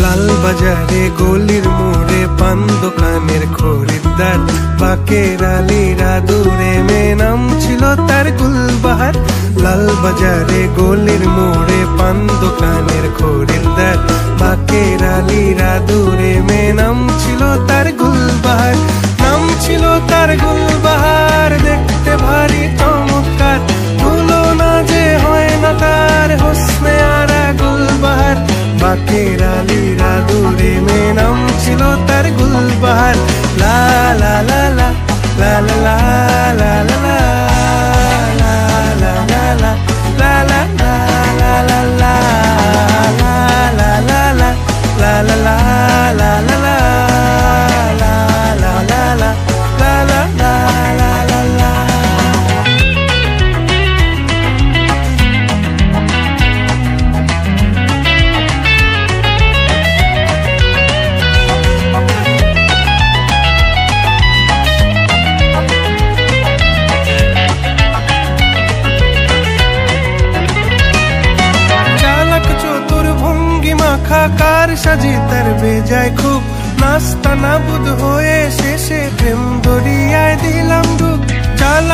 লাল বাজারে গলির মোড়ে পান দোকানের খরিদ্দার, বাকের আলীরা দূরে মেয়ে নাম ছিল তার গুলবাহার। লাল বাজারে গলির মোড়ে পান দোকানের খরিদ্দার, বাকের আলীরা দূরে মেয়ে নাম ছিল তার গুলবাহার। নাম ছিল তার গুলবাহার, দেখতে ভারী চমৎকার, তুলনা যে হয় না তার হোসনে আরা গুলবাহার। বাকের আলীরা দূরে মেয়ে নাম ছিল তার গুলবাহার। লা লা লা লা লা লা লা লা লা কার সাজি তার বেজায় খুব, নাস্তা না বুধ হয়ে শেষে প্রেম দরিয়ায় দিলাম ডুব। চালাক